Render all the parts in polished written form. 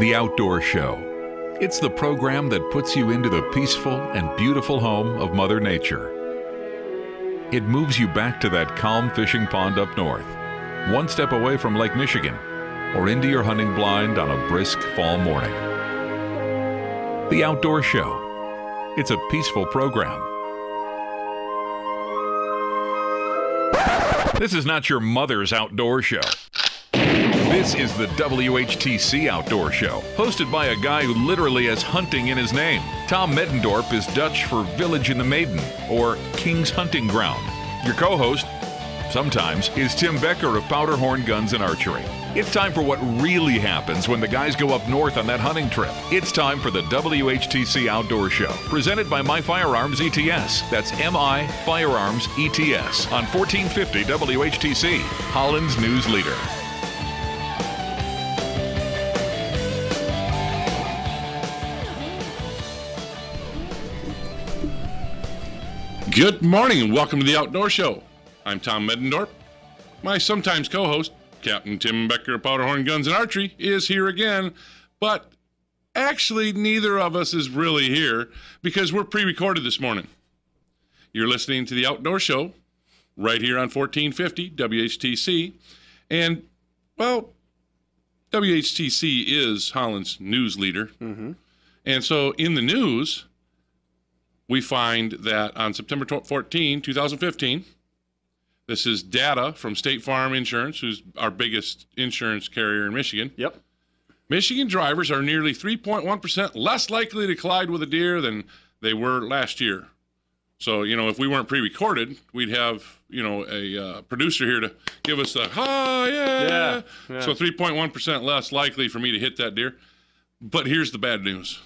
The Outdoor Show. It's the program that puts you into the peaceful and beautiful home of Mother Nature. It moves you back to that calm fishing pond up north, one step away from Lake Michigan, or into your hunting blind on a brisk fall morning. The Outdoor Show. It's a peaceful program. This is not your mother's outdoor show. This is the WHTC Outdoor Show, hosted by a guy who literally has hunting in his name. Tom Middendorp is Dutch for Village in the Maiden, or King's Hunting Ground. Your co-host, sometimes, is Tim Becker of Powderhorn Guns and Archery. It's time for what really happens when the guys go up north on that hunting trip. It's time for the WHTC Outdoor Show, presented by My Firearms ETS. That's MI Firearms ETS on 1450 WHTC, Holland's news leader. Good morning and welcome to the Outdoor Show. I'm Tom Middendorp. My sometimes co-host, Captain Tim Becker of Powderhorn Guns and Archery, is here again, but actually neither of us is really here because we're pre-recorded this morning. You're listening to the Outdoor Show right here on 1450 WHTC, and, well, WHTC is Holland's news leader, and so in the news, we find that on September 14, 2015, this is data from State Farm Insurance, who's our biggest insurance carrier in Michigan. Yep. Michigan drivers are nearly 3.1% less likely to collide with a deer than they were last year. So, if we weren't pre-recorded, we'd have, a producer here to give us the, yeah. So 3.1% less likely for me to hit that deer. But here's the bad news.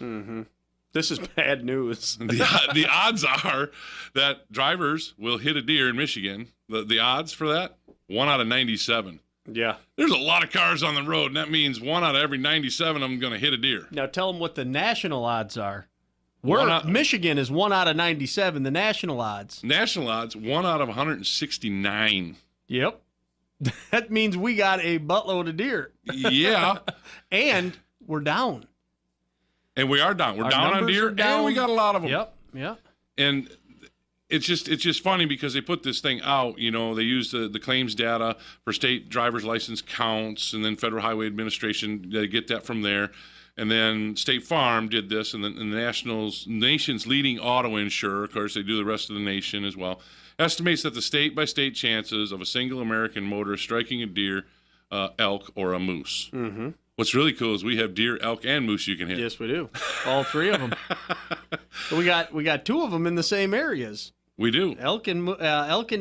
This is bad news. The odds are that drivers will hit a deer in Michigan. The odds for that, 1 out of 97. Yeah. There's a lot of cars on the road, and that means 1 out of every 97 of them going to hit a deer. Now tell them what the national odds are. Michigan is 1 out of 97, the national odds. National odds, 1 out of 169. Yep. That means we got a buttload of deer. Yeah. And we're down. And we are down. We're down on deer, and we got a lot of them. Yep. And it's just funny because they put this thing out. They use the claims data for state driver's license counts, and then Federal Highway Administration, they get that from there. And then State Farm did this, and then the nation's leading auto insurer, of course, they do the rest of the nation as well, estimates that the state-by-state chances of a single American motorist striking a deer, elk, or a moose. Mm-hmm. What's really cool is we have deer, elk, and moose you can hit. Yes, we do. All three of them. So we got 2 of them in the same areas. We do. Elk and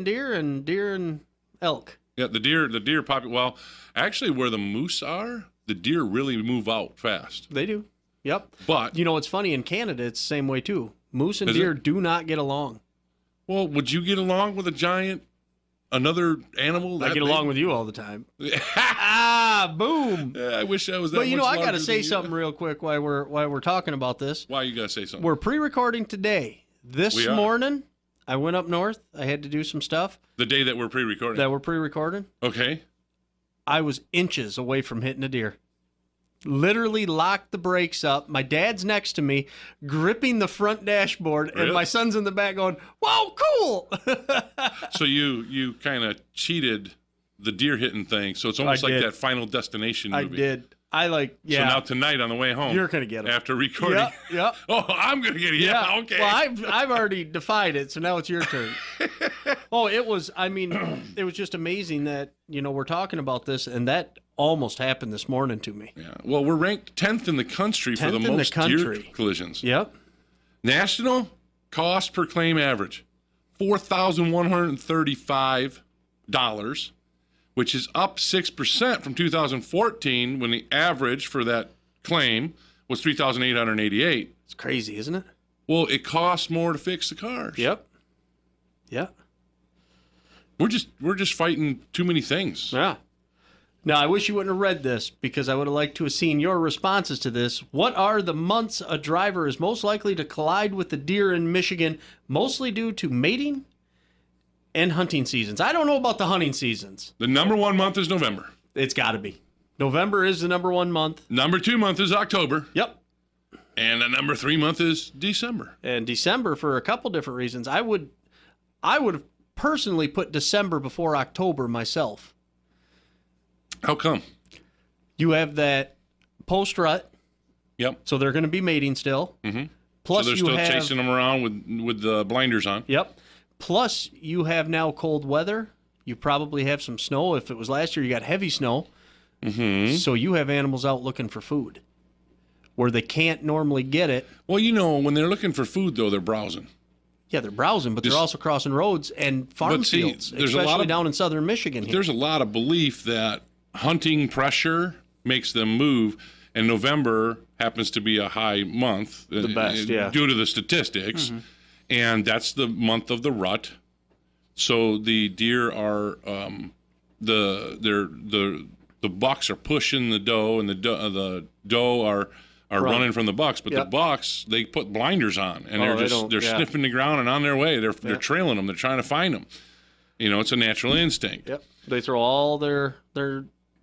deer, and deer and elk. Yeah, the deer well, actually where the moose are, the deer really move out fast. They do. Yep. But it's funny, in Canada it's the same way too. Moose and deer do not get along. Well, would you get along with another animal? I get along with you all the time. Boom. Yeah, I wish I was that. But I got to say something real quick while we're talking about this. Why you got to say something? We're pre-recording today. This morning, I went up north. I had to do some stuff. The day that we're pre-recording. Okay. I was inches away from hitting a deer. Literally locked the brakes up. My dad's next to me, gripping the front dashboard, and my son's in the back going, "Whoa, cool!" So you kind of cheated the deer hitting thing. So it's almost like that Final Destination movie. I did. So now tonight on the way home, you're gonna get it after recording. Yep. Oh, I'm gonna get it. Yeah. Okay. Well, I've already defied it, so now it's your turn. It was just amazing that we're talking about this, and that almost happened this morning to me. Yeah. Well, we're ranked 10th in the country for the most deer collisions. Yep. National cost per claim average, $4,135, which is up 6% from 2014 when the average for that claim was $3,888. It's crazy, isn't it? Well, it costs more to fix the cars. Yep. Yeah. We're just fighting too many things. Yeah. Now, I wish you wouldn't have read this because I would have liked to have seen your responses to this. What are the months a driver is most likely to collide with the deer in Michigan, mostly due to mating and hunting seasons? I don't know about the hunting seasons. The number one month is November. It's got to be. November is the number 1 month. Number 2 month is October. Yep. And the number 3 month is December. And December, for a couple different reasons. I would have personally put December before October myself. How come? You have that post-rut. Yep. So they're going to be mating still. Mm-hmm. Plus so they're still chasing them around with the blinders on. Yep. Plus, you have now cold weather. You probably have some snow. If it was last year, you got heavy snow. Mm-hmm. So you have animals out looking for food where they can't normally get it. Well, when they're looking for food, though, they're browsing. Yeah, they're browsing, but they're also crossing roads and farm fields, especially down in southern Michigan here. There's a lot of belief that hunting pressure makes them move, and November happens to be a high month. The best, yeah. Due to the statistics. Mm-hmm. And that's the month of the rut. So the deer are the bucks are pushing the doe, and the doe are running from the bucks. But the bucks, they put blinders on, and they're sniffing the ground and on their way. They're trailing them. They're trying to find them. It's a natural instinct. Yep. They throw all their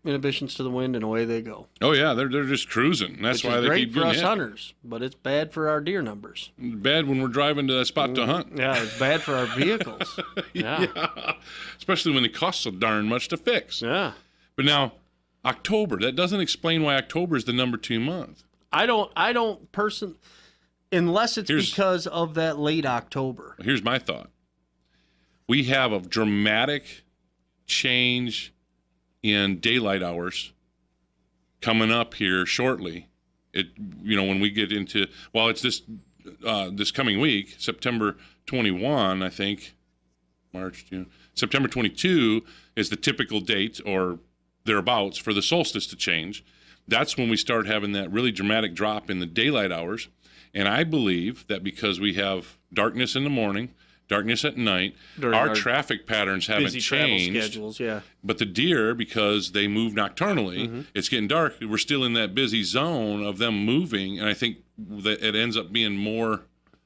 inhibitions to the wind, and away they go. Oh yeah, they're just cruising. That's why they keep getting hit. Great for us hunters, but it's bad for our deer numbers. Bad when we're driving to that spot to hunt. Yeah, it's bad for our vehicles. Yeah. Especially when it costs so darn much to fix. Yeah. But now, October, that doesn't explain why October is the number 2 month. I don't personally, unless it's because of that late October. Here's my thought. We have a dramatic change in daylight hours coming up here shortly. When we get into, it's this coming week, September 21, I think, March, June, September 22 is the typical date or thereabouts for the solstice to change. That's when we start having that really dramatic drop in the daylight hours. And I believe that because we have darkness in the morning, darkness at night, our traffic patterns haven't changed. Travel schedules, yeah. But the deer, because they move nocturnally, it's getting dark. We're still in that busy zone of them moving, and I think that it ends up being more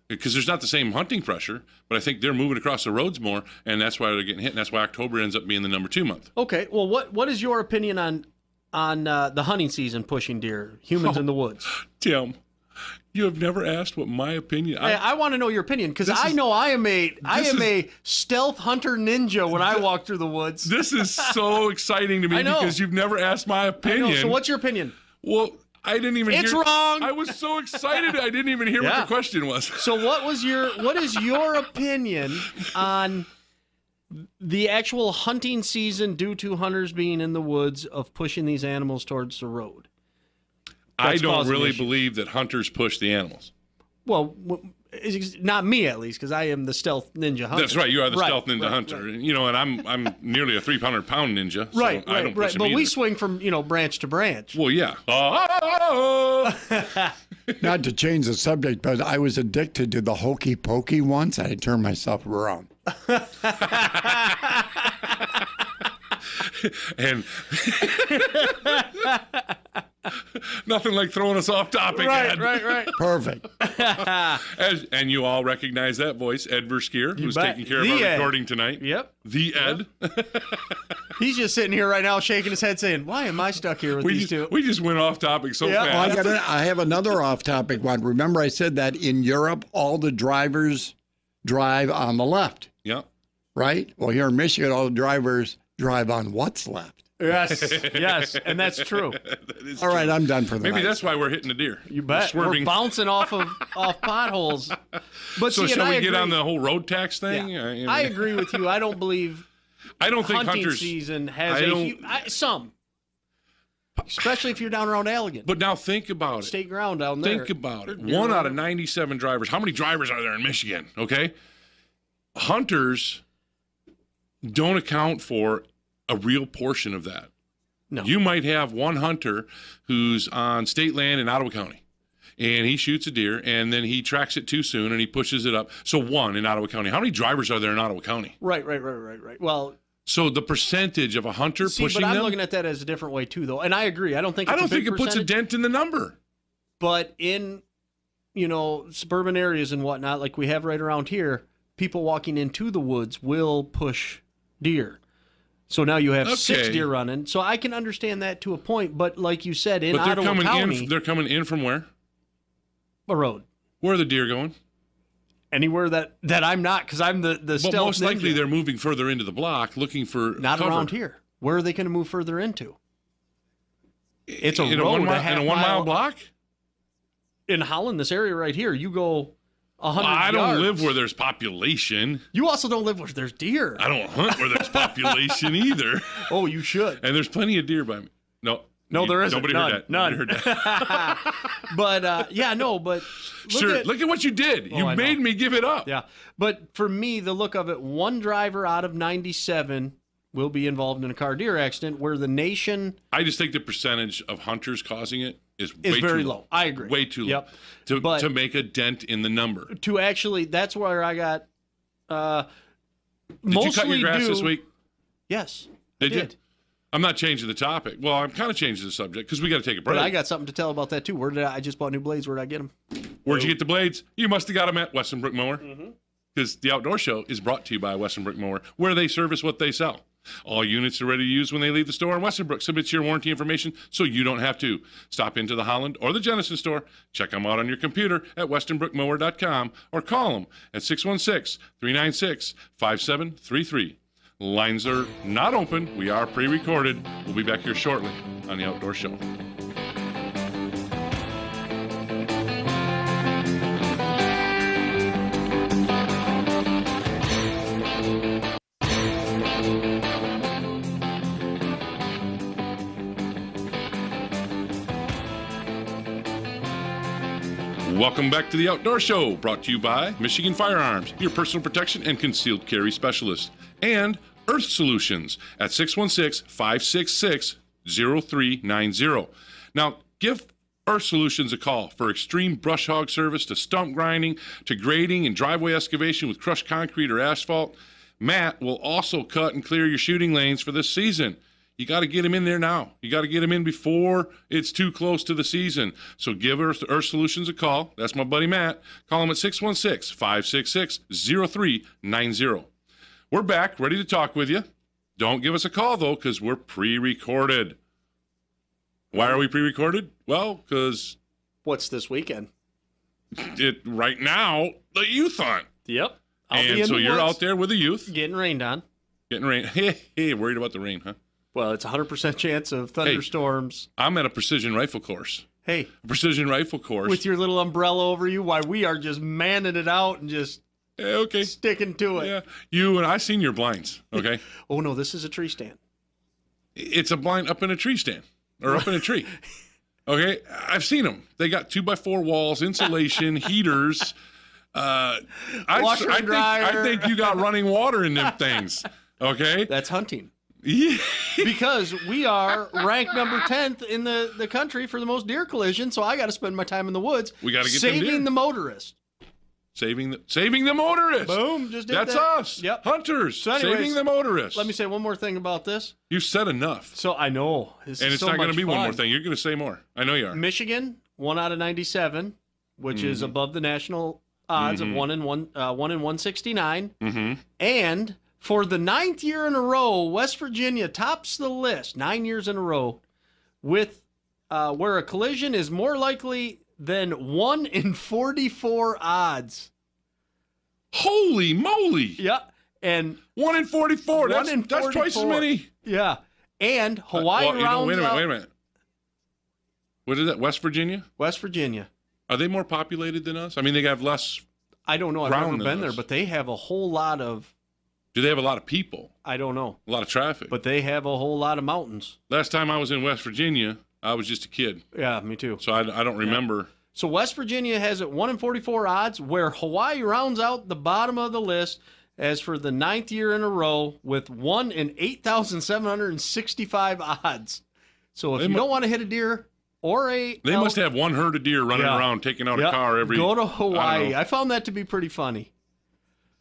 because there's not the same hunting pressure. But I think they're moving across the roads more, and that's why they're getting hit. And that's why October ends up being the number 2 month. Okay, well, what is your opinion on the hunting season pushing deer, humans in the woods? Tim. You have never asked what my opinion. I want to know your opinion because I know I am a stealth hunter ninja when I walk through the woods. This is so exciting to me because you've never asked my opinion. I know. So what's your opinion? Well, I didn't even. It's wrong. I was so excited I didn't even hear what the question was. So what is your opinion on the actual hunting season due to hunters being in the woods of pushing these animals towards the road? I don't really believe that hunters push the animals. Well, not me at least, because I am the stealth ninja hunter. That's right. You are the stealth ninja hunter. Right. And I'm nearly a 300-pound ninja. So right. I don't push them But either. we swing from branch to branch. Well, yeah. Not to change the subject, but I was addicted to the hokey pokey once. I turned myself around. And nothing like throwing us off topic. Right. Perfect. And you all recognize that voice, Ed Verskier, who's taking care of our recording tonight. Yep. The Ed. He's just sitting here right now shaking his head saying, why am I stuck here with these two? We just went off topic so fast. Well, I have another off topic one. Remember I said that in Europe, all the drivers drive on the left. Yeah. Right? Well, here in Michigan, all the drivers drive on what's left. Yes, and that's true. All right, I'm done for the Maybe night. that's why we're hitting the deer. You bet. We're bouncing off potholes. But so shall we get on the whole road tax thing? Yeah. I agree with you. I don't believe think hunting hunters season has some. Especially if you're down around Allegan. But now think about it. State ground down there. Think about it. 1 out of 97 drivers. How many drivers are there in Michigan? Okay. Hunters don't account for a real portion of that. No. You might have one hunter who's on state land in Ottawa County, and he shoots a deer, and then he tracks it too soon, and he pushes it up. So 1 in Ottawa County. How many drivers are there in Ottawa County? Right. Well, so the percentage of a hunter pushing but I'm them, looking at that as a different way too, though, and I agree. I don't think it puts a dent in the number. But in suburban areas and whatnot, like we have right around here, people walking into the woods will push deer. So now you have 6 deer running. So I can understand that to a point. But like you said, in But Ottawa County, they're coming in from where? A road. Where are the deer going? Anywhere that I'm not, because I'm the stealth most likely ninja. they're moving further into the block, looking for Not cover. around here. Where are they going to move further into? It's a in road, in a 1 mile block. In Holland, this area right here, you go 100 I don't yards. live where there's population. You also don't live where there's deer. I don't hunt where there's population either. Oh, you should. And there's plenty of deer by me. No, there isn't. Nobody None. heard that. None. Nobody heard that. But Look at what you did. You made me give it up. Yeah. But for me, the look of it, one driver out of 97 will be involved in a car deer accident where the nation I just think the percentage of hunters causing it is is way very too low. I agree. Way too Yep. low to make a dent in the number. To actually, that's where I got Did you cut your grass this week? Yes. Did I you? did. I'm not changing the topic. Well, I'm kind of changing the subject because we got to take a break. But I got something to tell about that too. I just bought new blades. Where did I get them? Where'd you get the blades? You must have got them at Westenbrook Mower. Because the Outdoor Show is brought to you by Westenbrook Mower, where they service what they sell. All units are ready to use when they leave the store, and Westenbrook submits your warranty information so you don't have to. Stop into the Holland or the Jenison store, check them out on your computer at westenbrookmower.com, or call them at 616-396-5733. Lines are not open. We are pre-recorded. We'll be back here shortly on the Outdoor Show. Welcome back to the Outdoor Show, brought to you by Michigan Firearms, your personal protection and concealed carry specialist, and Earth Solutions at 616-566-0390. Now, give Earth Solutions a call for extreme brush hog service to stump grinding to grading and driveway excavation with crushed concrete or asphalt. Matt will also cut and clear your shooting lanes for this season. You got to get him in there now. You got to get him in before it's too close to the season. So give Earth Solutions a call. That's my buddy Matt. Call him at 616-566-0390. We're back, ready to talk with you. Don't give us a call, though, because we're pre-recorded. Why are we pre-recorded? Well, because... What's this weekend? Right now, the youth hunt. Yep. And so you're out there with the youth. Getting rained on. Getting rain. Hey, worried about the rain, huh? Well, it's a 100% chance of thunderstorms. Hey, I'm at a precision rifle course. Hey. A precision rifle course. With your little umbrella over you, while we are just manning it out and just sticking to it. Yeah. You and I seen your blinds, okay? Oh, no, this is a tree stand. It's a blind up in a tree stand or up in a tree. Okay? I've seen them. They got 2x4 walls, insulation, heaters. I think you got running water in them things. Okay? That's hunting. Yeah. Because we are ranked number 10th in the country for the most deer collisions, so I got to spend my time in the woods. We got to get saving the motorist. Saving the motorist. Boom! Just did That's that. us. Yep. Hunters. So anyways, saving the motorist. Let me say one more thing about this. You said enough. So I know. And it's not going to be one more thing. You're going to say more. I know you are. Michigan, 1 out of 97, which is above the national odds of 1 in 169, and for the 9th year in a row, West Virginia tops the list, 9 years in a row, with where a collision is more likely than 1 in 44 odds. Holy moly! Yeah, and 1 in 44. That's twice as many. Yeah, and Hawaii rounds wait a out. minute. What is that? West Virginia? West Virginia. Are they more populated than us? I mean, they have less. I don't know. I've never been there, but they have a whole lot of. Do they have a lot of people? I don't know. A lot of traffic. But they have a whole lot of mountains. Last time I was in West Virginia, I was just a kid. Yeah, me too. So I don't remember. Yeah. So West Virginia has it 1 in 44 odds, where Hawaii rounds out the bottom of the list as for the 9th year in a row with 1 in 8,765 odds. So if you don't want to hit a deer or they must have one herd of deer running around taking out a car every. Go to Hawaii. I found that to be pretty funny.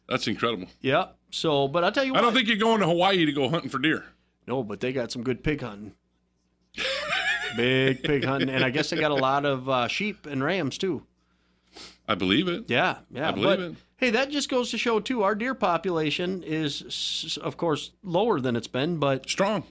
That's incredible. Yeah. So, but I'll tell you what. I don't think you're going to Hawaii to go hunting for deer. No, but they got some good pig hunting. Big pig hunting. And I guess they got a lot of sheep and rams, too. I believe it. Yeah. I believe it. Hey, that just goes to show, too, our deer population is, of course, lower than it's been, but Strong.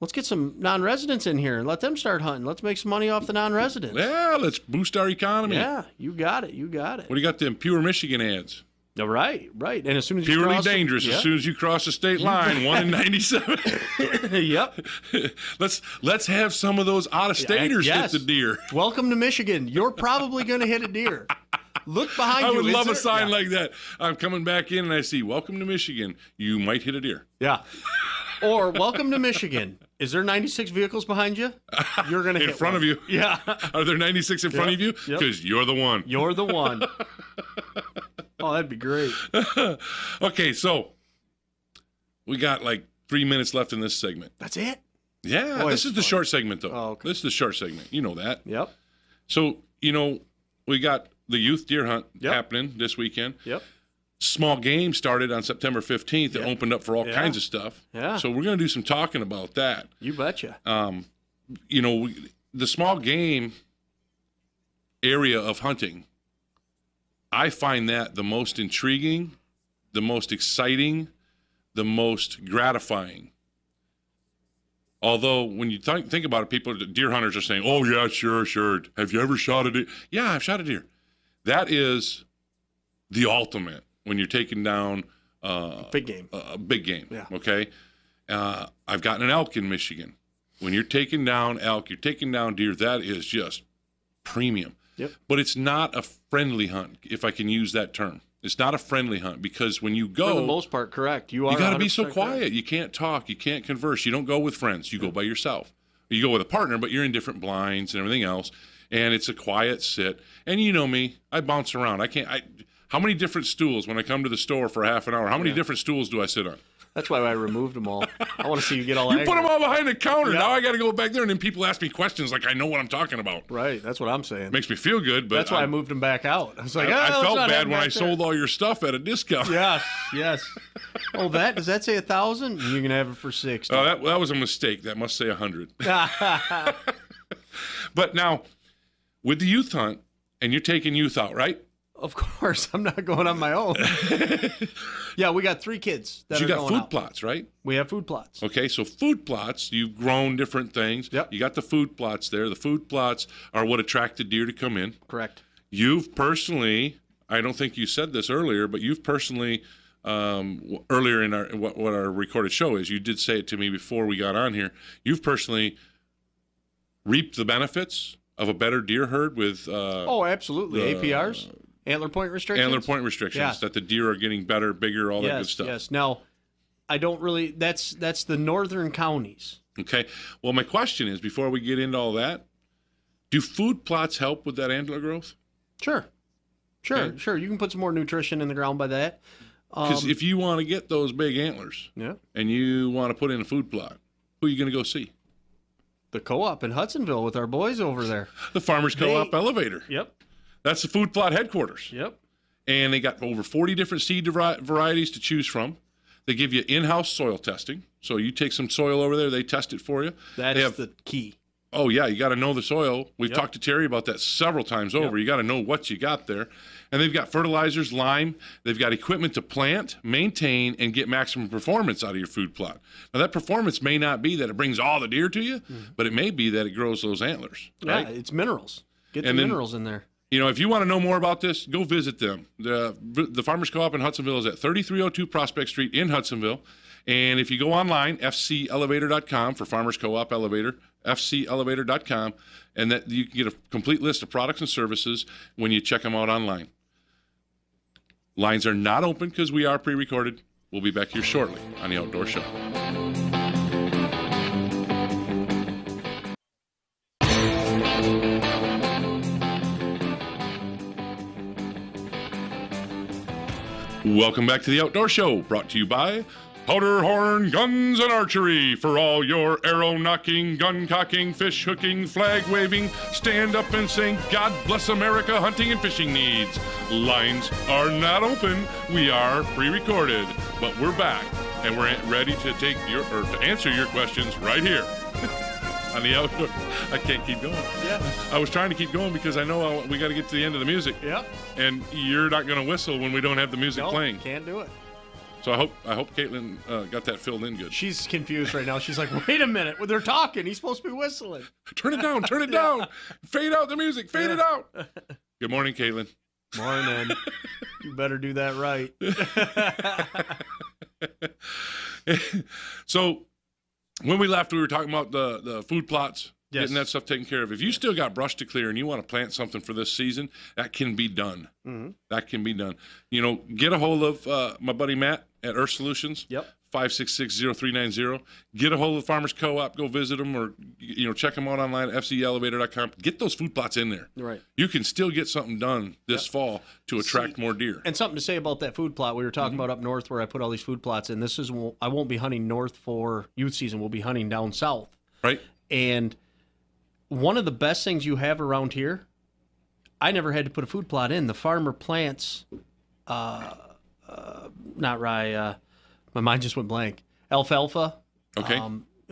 let's get some non-residents in here and let them start hunting. Let's make some money off the non-residents. Yeah, let's boost our economy. Yeah, you got it. You got it. What do you got, them Pure Michigan ads? Right. And as soon as you Purely cross dangerous. Yep. As soon as you cross the state line, 1 in 97. Yep. Let's have some of those out-of-staters Yes. hit the deer. Welcome to Michigan. You're probably going to hit a deer. Look behind I you. would Is love there- a sign yeah. like that. I'm coming back in and I see, welcome to Michigan. You might hit a deer. Yeah. Or welcome to Michigan. Is there 96 vehicles behind you? You're going to hit In front one. of you. Yeah. Are there 96 in front of you? Yep. Because you're the one. You're the one. Oh, that'd be great. Okay, so we got like 3 minutes left in this segment. That's it? Yeah, Boy, this it's is the fun. short segment, though. Oh, okay. This is the short segment. You know that. Yep. So, we got the youth deer hunt Yep. happening this weekend. Yep. Small game started on September 15th. It Yep. opened up for all Yeah. kinds of stuff. Yeah. So we're going to do some talking about that. You betcha. The small game area of hunting, I find that the most intriguing, the most exciting, the most gratifying. Although when you think about it, people, deer hunters are saying, oh, yeah, sure. Have you ever shot a deer? Yeah, I've shot a deer. That is the ultimate when you're taking down Big game. a big game. Yeah. Okay. I've gotten an elk in Michigan. When you're taking down elk, you're taking down deer. That is just premium. Yep. But it's not a friendly hunt, if I can use that term. It's not a friendly hunt because when you go, For the most part, correct. You are. you got to be so 100% quiet. correct. You can't talk. You can't converse. You don't go with friends. You go by yourself. You go with a partner, but you're in different blinds and everything else. And it's a quiet sit. And you know me, I bounce around. How many different stools when I come to the store for half an hour? How many different stools do I sit on? That's why I removed them all. I want to see you get all You put angry. them all behind the counter. Yeah. Now I got to go back there, and then people ask me questions like I know what I'm talking about. Right. That's what I'm saying. Makes me feel good, but That's why I moved them back out. I was like, I let's felt not bad have when I back there. sold all your stuff at a discount. Yes. Oh, does that say 1,000? You can have it for 60. Oh, that was a mistake. That must say 100. But now, with the youth hunt, and you're taking youth out, right? Of course, I'm not going on my own. Yeah, we got 3 kids that You are got going food out. plots, right? We have food plots. Okay, so food plots, you've grown different things. Yep. You got the food plots there. The food plots are what attracted deer to come in. Correct. You've personally, I don't think you said this earlier, but you've personally, earlier in what our recorded show is, you did say it to me before we got on here. You've personally reaped the benefits of a better deer herd with Oh, absolutely. APRs, antler point restrictions. antler point restrictions. Yeah. That the deer are getting better, bigger, all that good Yes, stuff. yes. Now, I don't really. That's the northern counties. Okay. Well, my question is, before we get into all that, do food plots help with that antler growth? Sure. Okay. Sure. You can put some more nutrition in the ground by that. Because if you want to get those big antlers Yeah. and you want to put in a food plot, who are you going to go see? The co-op in Hudsonville with our boys over there. The Farmers Co-op Elevator. Yep. That's the food plot headquarters. Yep. And they got over 40 different seed varieties to choose from. They give you in-house soil testing. So you take some soil over there, they test it for you. That They is have- the key. Oh, yeah, you got to know the soil. We've Yep. talked to Terry about that several times over. You got to know what you got there. And they've got fertilizers, lime. They've got equipment to plant, maintain, and get maximum performance out of your food plot. Now, that performance may not be that it brings all the deer to you, but it may be that it grows those antlers, right? Yeah, it's minerals. Get And the then- minerals in there. You know, if you want to know more about this, go visit them. The Farmers Co-op in Hudsonville is at 3302 Prospect Street in Hudsonville. And if you go online, fcelevator.com for Farmers Co-op Elevator, fcelevator.com, and that you can get a complete list of products and services when you check them out online. Lines are not open because we are pre-recorded. We'll be back here shortly on the Outdoor Show. Welcome back to the Outdoor Show, brought to you by Powder Horn Guns and Archery. For all your arrow knocking, gun cocking, fish hooking, flag waving, stand up and sing God Bless America hunting and fishing needs. Lines are not open. We are pre-recorded, but we're back and we're ready to take to answer your questions right here on the outdoor. I can't keep going. Yeah. I was trying to keep going because I know we got to get to the end of the music. Yep. And you're not going to whistle when we don't have the music playing. Can't do it. So I hope Caitlin got that filled in good. She's confused right now. She's like, wait a minute. Well, they're talking. He's supposed to be whistling. Turn it down. Turn it down. Fade out the music. Fade it out. Good morning, Caitlin. Morning. You better do that right. So when we left, we were talking about the food plots, yes. getting that stuff taken care of. If you still got brush to clear and you want to plant something for this season, that can be done. Mm-hmm. That can be done. Get a hold of my buddy Matt at Earth Solutions. Yep. 566-0390. Get a hold of the Farmers Co-op. Go visit them or check them out online at fcelevator.com. Get those food plots in there. Right. You can still get something done this fall to attract more deer. And something to say about that food plot we were talking about up north where I put all these food plots in. I won't be hunting north for youth season. We'll be hunting down south. Right. And one of the best things you have around here, I never had to put a food plot in. The farmer plants, not rye, my mind just went blank. Alfalfa. Okay.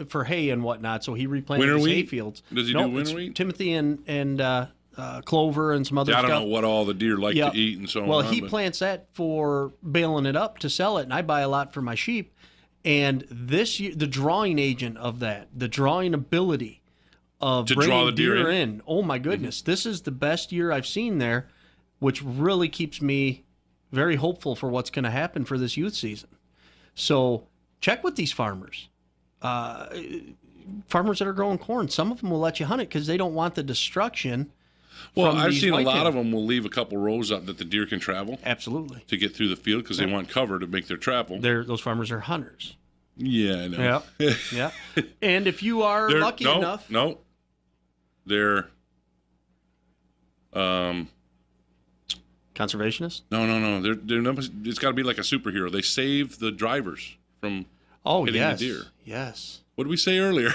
For hay and whatnot. So he replanted Winter his wheat? hay fields. Does he do winter wheat? Timothy and clover and some other stuff. I don't know what all the deer like to eat and so on. Well, he plants that for baling it up to sell it, and I buy a lot for my sheep. And this year, the drawing agent of that, the drawing ability of to bringing draw the deer in. Oh my goodness, this is the best year I've seen there, which really keeps me very hopeful for what's going to happen for this youth season. So check with these farmers. Farmers that are growing corn, some of them will let you hunt it because they don't want the destruction. Well, I've seen a lot of them will leave a couple rows up that the deer can travel. Absolutely. To get through the field because they want cover to make their travel. Those farmers are hunters. Yeah, I know. Yeah. Yeah. And if you are lucky enough. No. They're conservationists? No. They're it's got to be like a superhero. They save the drivers from hitting the deer. Yes. What did we say earlier?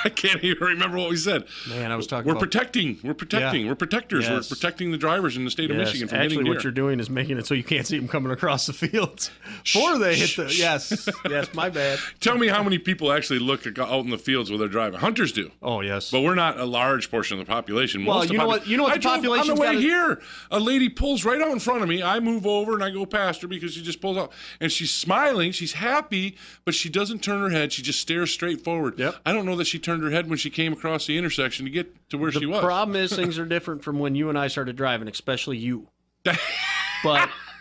I can't even remember what we said. Man, I was talking We're about... protecting. We're protectors. Yes. We're protecting the drivers in the state of Michigan from hitting deer. Actually, what you're doing is making it so you can't see them coming across the fields before they hit the... Yes, my bad. Tell me how many people actually look out in the fields while they're driving. Hunters do. Oh, yes. But we're not a large portion of the population. Well, you know what the population... On the way here, a lady pulls right out in front of me. I move over and I go past her because she just pulls out. And she's smiling. She's happy, but she doesn't turn her head. She just stares straight forward. Yep. I don't know that she turned her head when she came across the intersection to get to where she was. The problem is things are different from when you and I started driving, especially you.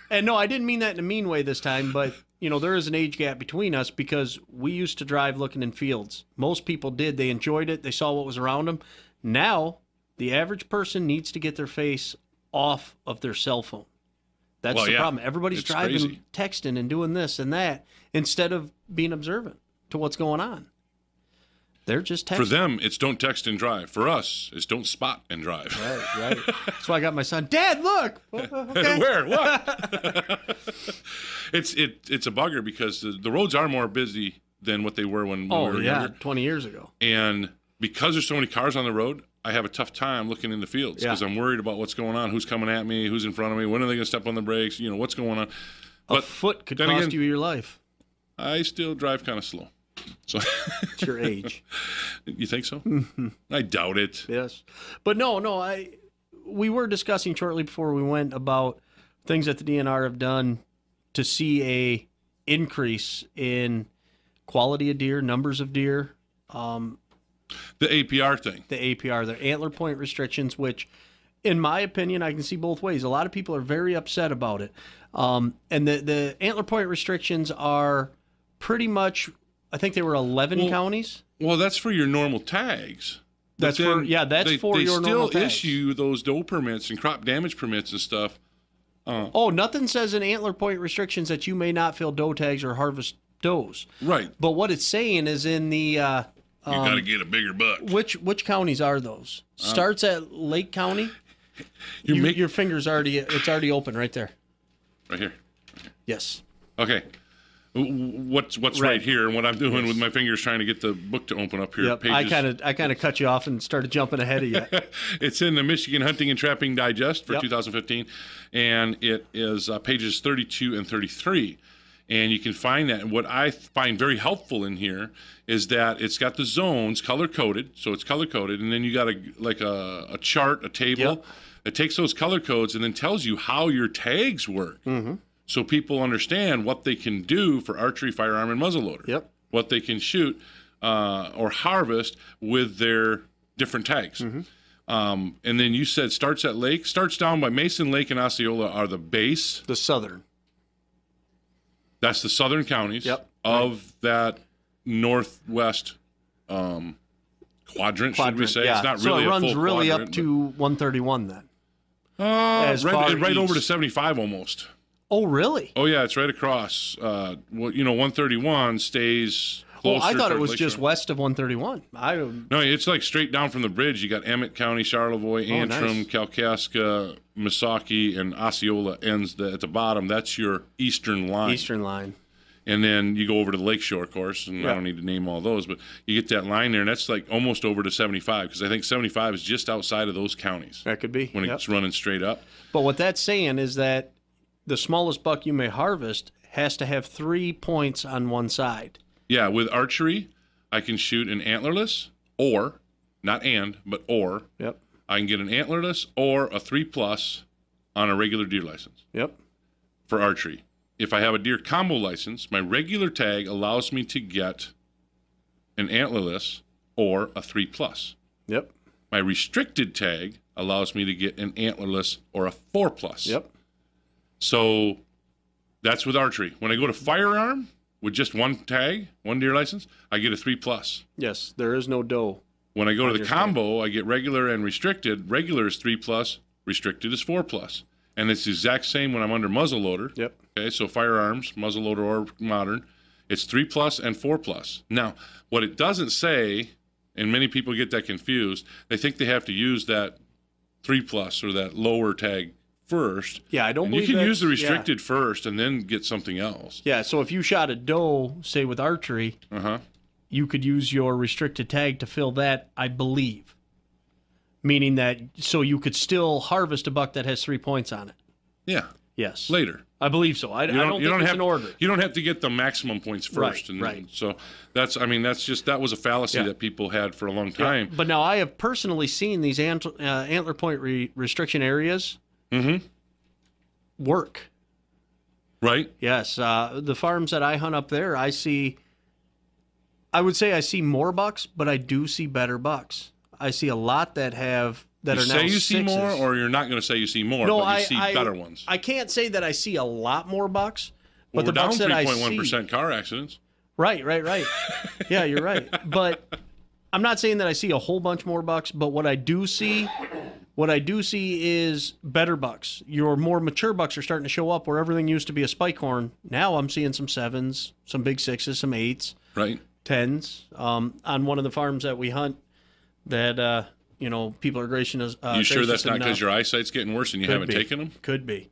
And no, I didn't mean that in a mean way this time, but there is an age gap between us because we used to drive looking in fields. Most people did. They enjoyed it. They saw what was around them. Now, the average person needs to get their face off of their cell phone. That's the problem. Everybody's driving, texting, and doing this and that instead of being observant to what's going on. They're just texting. For them, it's don't text and drive. For us, it's don't spot and drive. Right. That's why I got my son. Dad, look. Okay. Where? What? It's a bugger because the roads are more busy than what they were when we were younger. 20 years ago. And because there's so many cars on the road, I have a tough time looking in the fields because I'm worried about what's going on, who's coming at me, who's in front of me, when are they going to step on the brakes, what's going on. But a foot could cost you your life. I still drive kind of slow. So it's your age. You think so? I doubt it. Yes. But no, we were discussing shortly before we went about things that the DNR have done to see a increase in quality of deer, numbers of deer. The APR thing. The APR, the antler point restrictions, which in my opinion, I can see both ways. A lot of people are very upset about it. And the antler point restrictions are pretty much, I think they were 11 counties. Well, that's for your normal tags. That's for your normal tags. They still issue those doe permits and crop damage permits and stuff. Nothing says in antler point restrictions that you may not fill doe tags or harvest does. Right. But what it's saying is in the... you got to get a bigger buck. Which counties are those? Starts at Lake County. Your finger's it's already open right there. Right here. Yes. Okay. What's right here and what I'm doing with my fingers trying to get the book to open up here. Yep. Pages. I kind of cut you off and started jumping ahead of you. It's in the Michigan Hunting and Trapping Digest for 2015, and it is pages 32 and 33. And you can find that. And what I find very helpful in here is that it's got the zones color-coded. So it's color-coded. And then you got a chart, a table. Yep. It takes those color codes and then tells you how your tags work. So people understand what they can do for archery, firearm, and muzzleloader. Yep. What they can shoot or harvest with their different tags. And then you said starts at Lake. Starts down by Mason Lake and Osceola are the base. The southern. That's the southern counties of that northwest quadrant, should we say? Yeah. It's not really so it runs a full really quadrant, up to 131 then. right over to 75 almost. Oh, really? Oh, yeah, it's right across. 131 stays closer. Oh, I thought it was Lakeshore. just west of 131. No, it's like straight down from the bridge. You got Emmett County, Charlevoix, Antrim, nice. Kalkaska, Misaki, and Osceola ends at the bottom. That's your eastern line. Eastern line. And then you go over to the Lakeshore, of course, and I don't need to name all those, but you get that line there, and that's like almost over to 75, because I think 75 is just outside of those counties. That could be. When it's running straight up. But what that's saying is that the smallest buck you may harvest has to have 3 points on one side. Yeah, with archery, I can shoot an antlerless or, not and, but or. Yep. I can get an antlerless or a 3+ on a regular deer license. Yep. For archery. If I have a deer combo license, my regular tag allows me to get an antlerless or a 3+. Yep. My restricted tag allows me to get an antlerless or a 4+. Yep. So that's with archery. When I go to firearm with just one tag, one deer license, I get a 3+. Yes, there is no doe. When I go to the combo, I get regular and restricted. Regular is 3+, restricted is 4+. And it's the exact same when I'm under muzzleloader. Yep. Okay, so firearms, muzzleloader or modern, it's 3+ and 4+. Now, what it doesn't say, and many people get that confused, they think they have to use that 3+ or that lower tag first. Yeah, I don't and believe you can use the that's- restricted first and then get something else. Yeah, so if you shot a doe, say with archery, you could use your restricted tag to fill that, I believe. Meaning that, so you could still harvest a buck that has 3 points on it. Yeah. Yes. Later. I believe so. I don't think it's have, an order. You don't have to get the maximum points first. Right. So that was a fallacy that people had for a long time. Yeah. But now I have personally seen these antler point restriction areas work. Right? Yes. The farms that I hunt up there, I would say I see more bucks, but I do see better bucks. I see a lot that have that you are now say you sixes. see more, or you're not going to say you see more, but you see better ones. I can't say that I see a lot more bucks, but We're the bucks down that I see 3.1% car accidents. Right. Yeah, you're right. But I'm not saying that I see a whole bunch more bucks, but what I do see is better bucks. Your more mature bucks are starting to show up where everything used to be a spike horn. Now I'm seeing some 7s, some big 6s, some 8s, right, 10s. On one of the farms that we hunt, that people are gracious. You sure that's not because your eyesight's getting worse and you haven't taken them? Could be.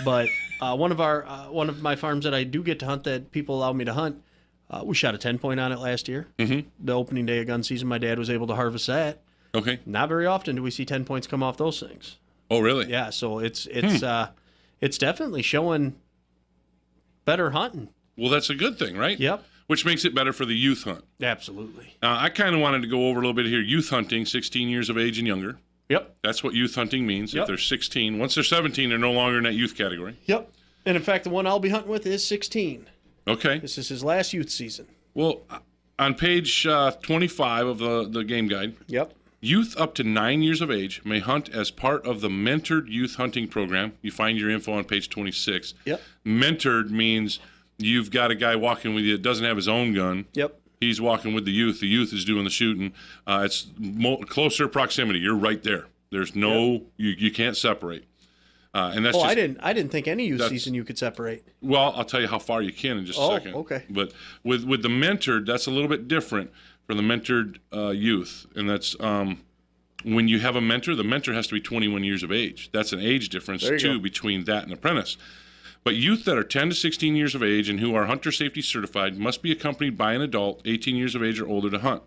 But one of my farms that I do get to hunt that people allow me to hunt, we shot a 10-point on it last year. The opening day of gun season, my dad was able to harvest that. Okay. Not very often do we see 10 points come off those things. Oh, really? Yeah. So it's definitely showing better hunting. Well, that's a good thing, right? Yep. Which makes it better for the youth hunt. Absolutely. I kind of wanted to go over a little bit here. Youth hunting, 16 years of age and younger. Yep. That's what youth hunting means. Yep. If they're 16, once they're 17, they're no longer in that youth category. Yep. And in fact, the one I'll be hunting with is 16. Okay. This is his last youth season. Well, on page 25 of the game guide, Yep. youth up to 9 years of age may hunt as part of the mentored youth hunting program. You find your info on page 26. Yep. Mentored means you've got a guy walking with you that doesn't have his own gun. Yep. He's walking with the youth. The youth is doing the shooting. It's closer proximity. You're right there. There's no you can't separate. And that's I didn't think any youth season you could separate. Well, I'll tell you how far you can in just a second. Okay. But with the mentored, that's a little bit different from the mentored youth, and that's when you have a mentor. The mentor has to be 21 years of age. That's an age difference too between that and apprentice. But youth that are 10 to 16 years of age and who are hunter safety certified must be accompanied by an adult 18 years of age or older to hunt.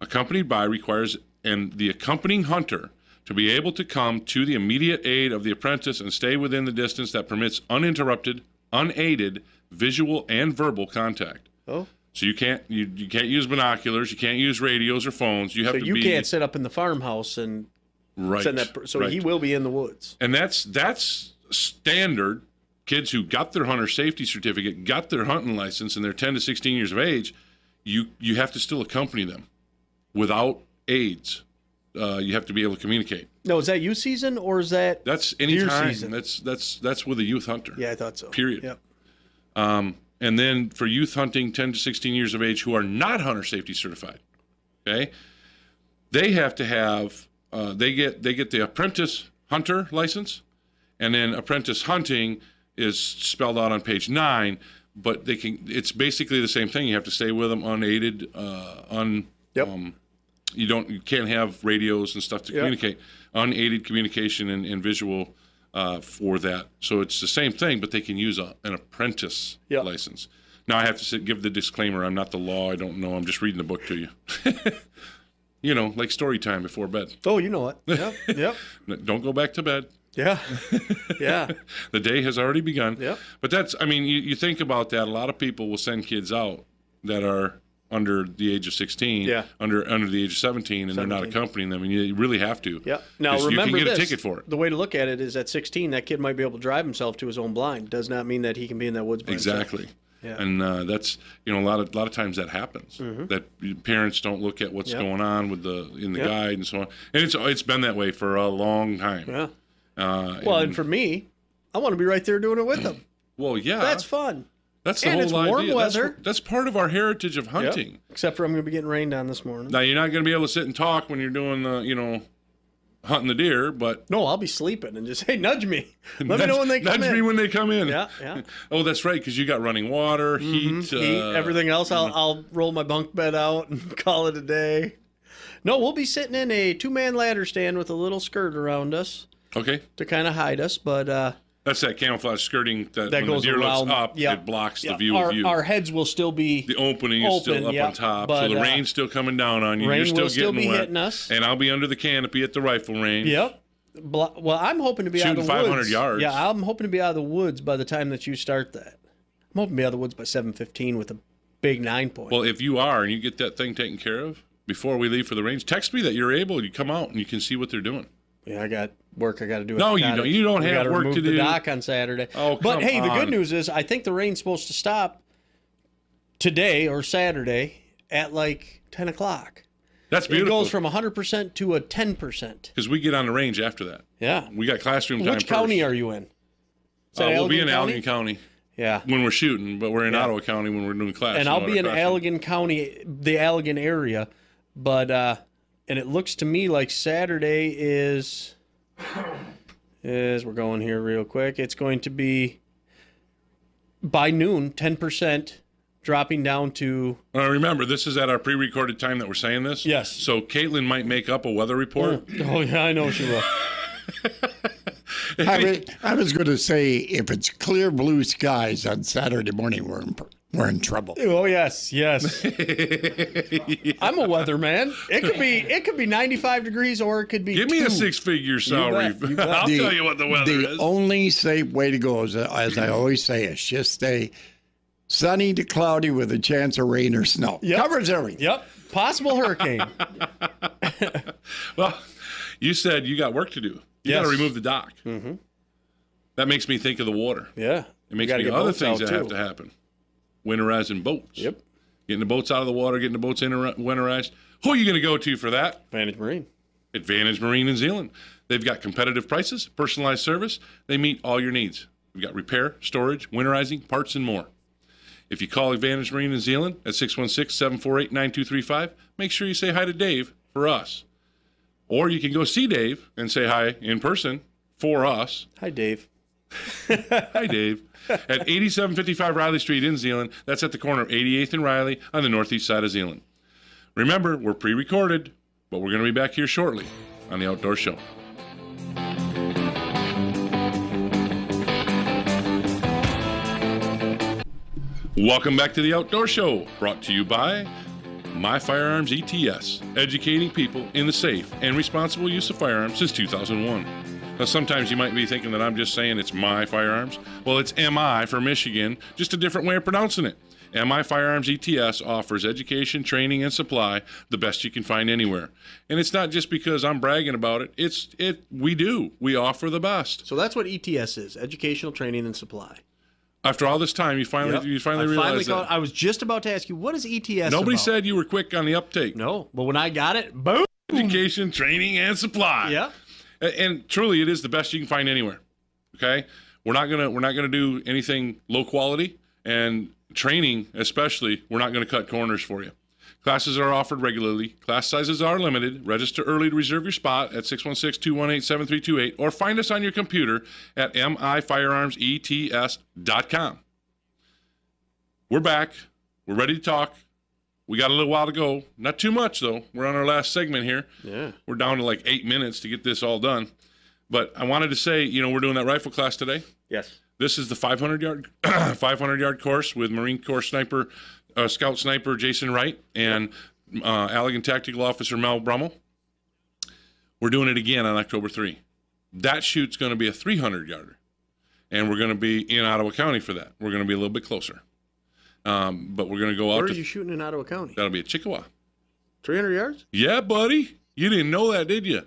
Accompanied by requires the accompanying hunter to be able to come to the immediate aid of the apprentice and stay within the distance that permits uninterrupted, unaided visual and verbal contact. Oh. So you can't use binoculars, you can't use radios or phones. You have to you can't sit up in the farmhouse and send that. So he will be in the woods. And that's standard. Kids who got their hunter safety certificate, got their hunting license, and they're 10 to 16 years of age, you have to still accompany them without aids. You have to be able to communicate. No, is that youth season or is that's any time? Season? That's with a youth hunter. Yeah, I thought so. Period. Yep. And then for youth hunting 10 to 16 years of age who are not hunter safety certified, okay, they have to have they get the apprentice hunter license, and then apprentice hunting is spelled out on page 9. But it's basically the same thing. You have to stay with them unaided, you can't have radios and stuff to communicate. Unaided communication and visual for that. So it's the same thing, but they can use an apprentice license. Now I have to give the disclaimer: I'm not the law. I don't know. I'm just reading the book to you. Like story time before bed. Oh, you know it. Yep. Yep. Don't go back to bed. Yeah. Yeah. The day has already begun. Yep. But you think about that. A lot of people will send kids out that are under the age of 16, under the age of 17, and they're not accompanying them, and you really have to. Yeah. Now remember, you can get a ticket for it. The way to look at it is, at 16, that kid might be able to drive himself to his own blind. Does not mean that he can be in that woods by exactly. himself. Yeah. And that's a lot of times that happens. That parents don't look at what's going on with in the guide and so on. And it's been that way for a long time. Yeah. And for me, I want to be right there doing it with them. Well, yeah, that's fun. That's the whole idea. And it's warm weather. That's part of our heritage of hunting. Yep. Except for I'm going to be getting rained on this morning. Now you're not going to be able to sit and talk when you're doing hunting the deer, but no, I'll be sleeping and just nudge me. Let me know when they come in. Nudge me when they come in. Yeah, yeah. Oh, that's right, because you got running water, heat, everything else. I'll roll my bunk bed out and call it a day. No, we'll be sitting in a 2-man ladder stand with a little skirt around us. Okay. To kind of hide us, but that's that camouflage skirting that when goes the deer around, looks up, it blocks the view of you. Our heads will still be the opening is still up on top, but, so the rain's still coming down on you. Rain You're still will still getting be wet, hitting us, and I'll be under the canopy at the rifle range. Yep. Well, I'm hoping to be out of the 500 woods. yards. Yeah, I'm hoping to be out of the woods by the time that you start that. I'm hoping to be out of the woods by 7:15 with a big 9-point. Well, if you are and you get that thing taken care of before we leave for the range, text me that you're able. You come out and you can see what they're doing. Yeah, I got work I got to do. No, you don't. You don't have work to do. The dock on Saturday. Oh, but hey, the good news is I think the rain's supposed to stop today or Saturday at like 10 o'clock. That's beautiful. It goes from 100% to a 10%. Because we get on the range after that. Yeah. We got classroom time. Which county are you in? We'll be in Allegan County. Yeah. When we're shooting, but we're in Ottawa County when we're doing class. And I'll be in Allegan County, the Allegan area, but and it looks to me like Saturday is we're going here real quick. It's going to be by noon, 10%. Dropping down to... remember, this is at our pre-recorded time that we're saying this? Yes. So Caitlin might make up a weather report. Oh yeah, I know she will. I was going to say, if it's clear blue skies on Saturday morning, we're in trouble. Oh yes. I'm a weatherman. It could be 95 degrees or it could be. Give me a 6-figure salary. I'll tell you what the weather is. The only safe way to go is, as I always say, is just stay sunny to cloudy with a chance of rain or snow. Yep. Covers everything. Yep. Possible hurricane. Well, you said you got work to do. You got to remove the dock. Mm-hmm. That makes me think of the water. Yeah. It makes me other things that have to happen. Winterizing boats. Yep. Getting the boats out of the water, getting the boats winterized. Who are you going to go to for that? Advantage Marine. Advantage Marine in Zeeland. They've got competitive prices, personalized service. They meet all your needs. We've got repair, storage, winterizing, parts, and more. If you call Advantage Marine in Zeeland at 616-748-9235, make sure you say hi to Dave for us. Or you can go see Dave and say hi in person for us. Hi, Dave. Hi, Dave. At 8755 Riley Street in Zeeland. That's at the corner of 88th and Riley on the northeast side of Zeeland. Remember, we're pre-recorded, but we're going to be back here shortly on The Outdoor Show. Welcome back to The Outdoor Show, brought to you by My Firearms ETS, educating people in the safe and responsible use of firearms since 2001. Now, sometimes you might be thinking that I'm just saying it's my firearms. Well, it's MI for Michigan, just a different way of pronouncing it. MI Firearms ETS offers education, training, and supply the best you can find anywhere. And it's not just because I'm bragging about it. We do. We offer the best. So that's what ETS is: educational, training, and supply. After all this time, you finally realized that. I was just about to ask you, what is ETS Nobody about? said you were quick on the uptake. No, but when I got it, boom. Education, training, and supply. Yeah. And truly, it is the best you can find anywhere. Okay, we're not gonna do anything low quality, and training especially. We're not gonna cut corners for you. Classes are offered regularly. Class sizes are limited. Register early to reserve your spot at 616-218-7328, or find us on your computer at mifirearmsets.com. We're back. We're ready to talk. We got a little while to go. Not too much, though. We're on our last segment here. Yeah. We're down to like 8 minutes to get this all done. But I wanted to say, we're doing that rifle class today. Yes. This is the 500-yard course with Marine Corps sniper, Scout Sniper Jason Wright and Allegan Tactical Officer Mel Brummel. We're doing it again on October 3. That shoot's going to be a 300-yarder, and we're going to be in Ottawa County for that. We're going to be a little bit closer. But we're going to go out. Where are you shooting in Ottawa County? That'll be at Chickasaw. 300 yards? Yeah, buddy. You didn't know that, did you?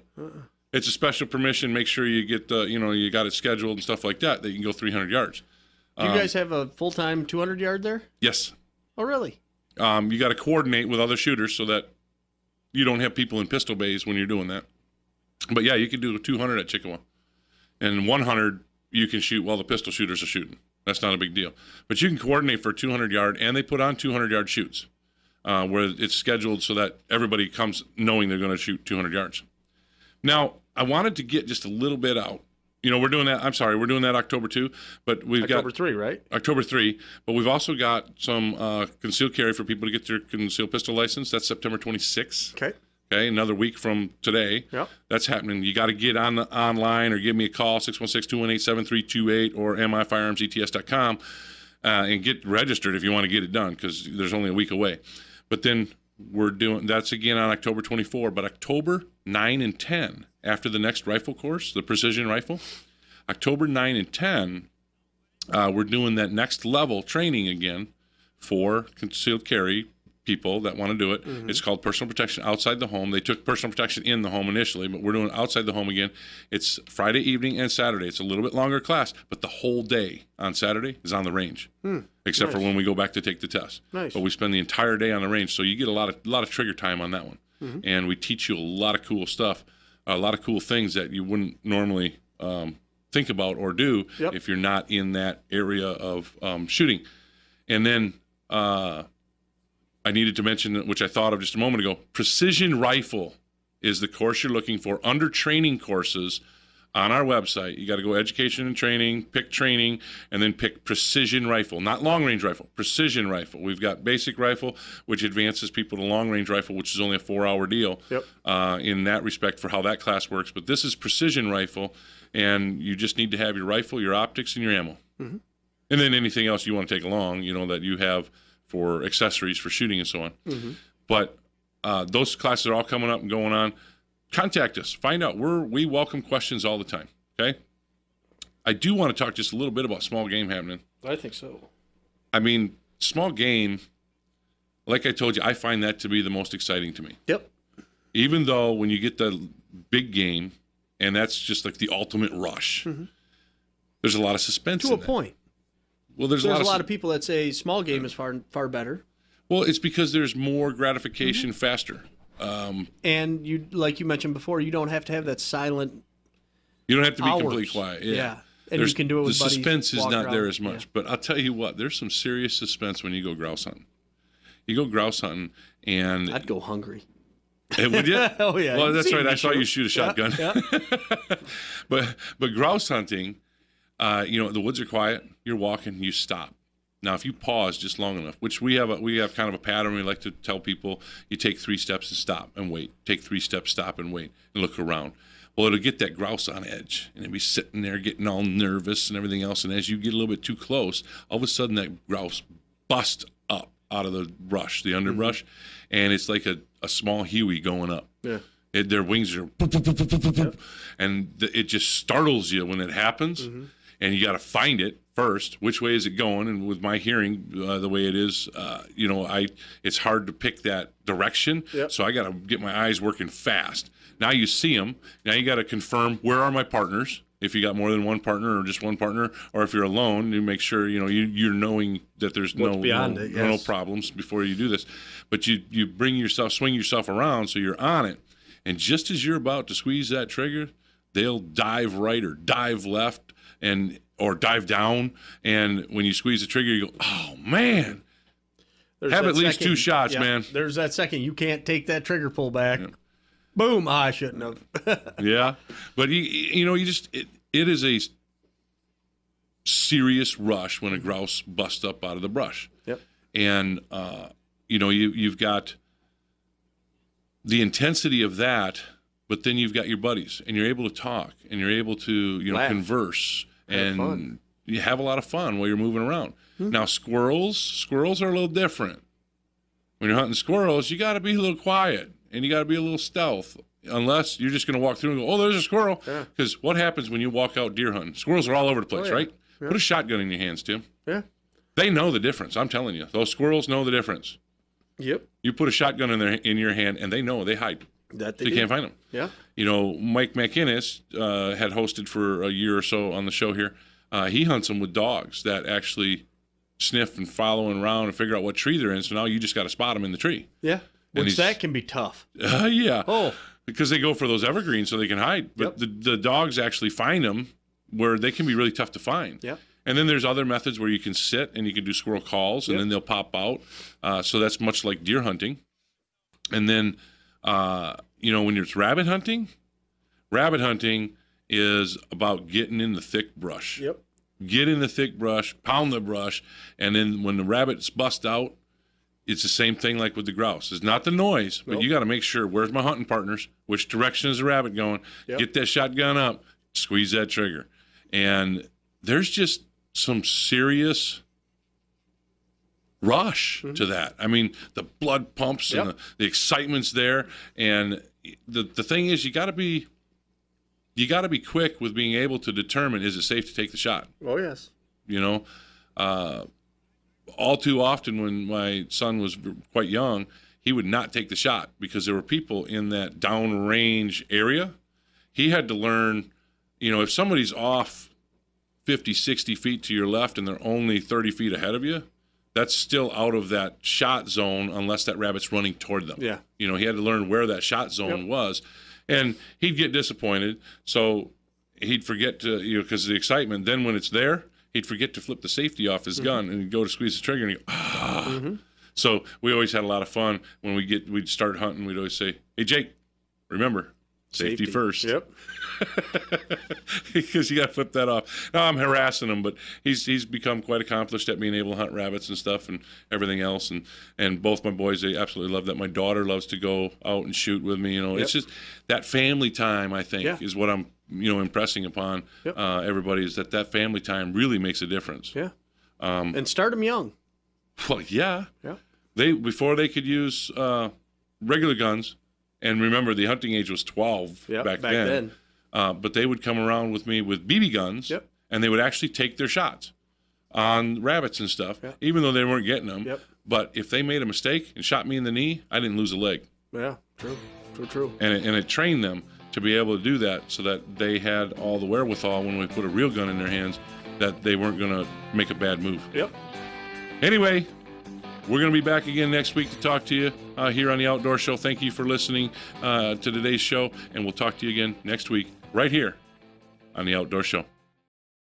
It's a special permission. Make sure you get, you got it scheduled and stuff like that you can go 300 yards. Do you guys have a full-time 200 yard there? Yes. Oh, really? You got to coordinate with other shooters so that you don't have people in pistol bays when you're doing that. But yeah, you can do 200 at Chickasaw. And 100 you can shoot while the pistol shooters are shooting. That's not a big deal. But you can coordinate for 200 yard, and they put on 200 yard shoots where it's scheduled so that everybody comes knowing they're going to shoot 200 yards. Now, I wanted to get just a little bit out. We're doing that. I'm sorry, we're doing that October 2, but we've got October 3, right? October 3, but we've also got some concealed carry for people to get their concealed pistol license. That's September 26th. Okay, another week from today. Yep. That's happening. You got to get online or give me a call, 616-218-7328 or mifirearmsets.com and get registered if you want to get it done, because there's only a week away. But then we're doing, that's again on October 24, but October 9 and 10, after the next rifle course, the precision rifle, October 9 and 10, we're doing that next level training again for concealed carry people that want to do it. Mm-hmm. It's called personal protection outside the home. They took personal protection in the home initially, but we're doing it outside the home again. It's Friday evening and Saturday. It's a little bit longer class, but the whole day on Saturday is on the range, except for when we go back to take the test. Nice. But we spend the entire day on the range, so you get a lot of trigger time on that one. Mm-hmm. And we teach you a lot of cool stuff, a lot of cool things that you wouldn't normally think about or do if you're not in that area of shooting. And then I needed to mention, which I thought of just a moment ago, precision rifle is the course you're looking for under training courses on our website. You got to go education and training, pick training, and then pick precision rifle, not long range rifle, precision rifle. We've got basic rifle, which advances people to long range rifle, which is only a 4-hour deal in that respect for how that class works. But this is precision rifle, and you just need to have your rifle, your optics, and your ammo. Mm-hmm. And then anything else you want to take along, that you have for accessories for shooting and so on. Mm-hmm. But those classes are all coming up and going on. Contact us. Find out. We welcome questions all the time. Okay? I do want to talk just a little bit about small game happening. I think so. I mean, small game, like I told you, I find that to be the most exciting to me. Yep. Even though when you get the big game, and that's just like the ultimate rush, there's a lot of suspense to in a point. Well, there's a lot of people that say small game is far better. Well, it's because there's more gratification faster. And you, like you mentioned before, you don't have to have that silent. You don't have to be hours. completely quiet. Yeah. And you can do it with the buddies. Suspense is not around. there as much. But I'll tell you what, there's some serious suspense when you go grouse hunting. You go grouse hunting, and I'd go hungry. Would you? Oh yeah. Well, that's right. I saw you shoot a shotgun. Yeah. But grouse hunting, the woods are quiet. You're walking. You stop. Now, if you pause just long enough, which we have kind of a pattern. We like to tell people, you take 3 steps and stop and wait. Take 3 steps, stop and wait, and look around. Well, it'll get that grouse on edge, and it'll be sitting there getting all nervous and everything else. And as you get a little bit too close, all of a sudden that grouse busts up out of the brush, the underbrush, and it's like a small Huey going up. Yeah. Their wings are boop, boop, boop, boop, boop, boop, boop, and it just startles you when it happens, and you got to find it first. Which way is it going? And with my hearing the way it is, it's hard to pick that direction. So I got to get my eyes working fast. Now you see them. Now you got to confirm, where are my partners? If you got more than one partner or just one partner, or if you're alone, you make sure you're knowing that there's no problems before you do this. But you swing yourself around so you're on it, and just as you're about to squeeze that trigger, they'll dive right or dive left or dive down, and when you squeeze the trigger, you go, oh man. Have at least two shots, man. There's that second you can't take that trigger pull back. Yeah. Boom! I shouldn't have. Yeah, but it is a serious rush when a grouse busts up out of the brush. Yep. And you've got the intensity of that, but then you've got your buddies, and you're able to talk, and you're able to converse, and you have a lot of fun while you're moving around. Now squirrels are a little different. When you're hunting squirrels, you got to be a little quiet. And you got to be a little stealth, unless you're just going to walk through and go, oh, there's a squirrel. Because what happens when you walk out deer hunting? Squirrels are all over the place, right? Yeah. Put a shotgun in your hands, Tim. Yeah. They know the difference. I'm telling you. Those squirrels know the difference. Yep. You put a shotgun in your hand, and they know. They hide. You can't find them. Yeah. Mike McInnes had hosted for a year or so on the show here. He hunts them with dogs that actually sniff and follow around and figure out what tree they're in. So now you just got to spot them in the tree. Yeah. Which that can be tough. Yeah. Oh. Because they go for those evergreens so they can hide. But the dogs actually find them where they can be really tough to find. Yeah. And then there's other methods where you can sit and you can do squirrel calls, and then they'll pop out. So that's much like deer hunting. And then, when it's rabbit hunting is about getting in the thick brush. Yep. Get in the thick brush, pound the brush, and then when the rabbits bust out, it's the same thing like with the grouse. It's not the noise, but you got to make sure, where's my hunting partners? Which direction is the rabbit going? Yep. Get that shotgun up, squeeze that trigger. And there's just some serious rush to that. I mean, the blood pumps and the excitement's there. And the thing is, you got to be quick with being able to determine, is it safe to take the shot? Oh, yes. All too often when my son was quite young, he would not take the shot because there were people in that downrange area. He had to learn, if somebody's off 50, 60 feet to your left and they're only 30 feet ahead of you, that's still out of that shot zone unless that rabbit's running toward them. Yeah. He had to learn where that shot zone was. And he'd get disappointed, so he'd forget to, because of the excitement. Then when it's there, he'd forget to flip the safety off his gun, and he'd go to squeeze the trigger, and he'd go, So we always had a lot of fun when we'd start hunting. We'd always say, hey, Jake, remember, safety first. Yep. Because you got to flip that off. Now I'm harassing him, but he's become quite accomplished at being able to hunt rabbits and stuff and everything else. And both my boys, they absolutely love that. My daughter loves to go out and shoot with me. It's just that family time, I think, is what I'm impressing upon everybody, is that family time really makes a difference. Yeah. And start them young. Well, yeah. Yeah. Before they could use regular guns, and remember the hunting age was 12 back then. But they would come around with me with BB guns, and they would actually take their shots on rabbits and stuff, even though they weren't getting them. Yep. But if they made a mistake and shot me in the knee, I didn't lose a leg. Yeah, true. And it trained them to be able to do that so that they had all the wherewithal when we put a real gun in their hands that they weren't going to make a bad move. Yep. Anyway, we're going to be back again next week to talk to you here on the Outdoor Show. Thank you for listening to today's show, and we'll talk to you again next week right here on the Outdoor Show.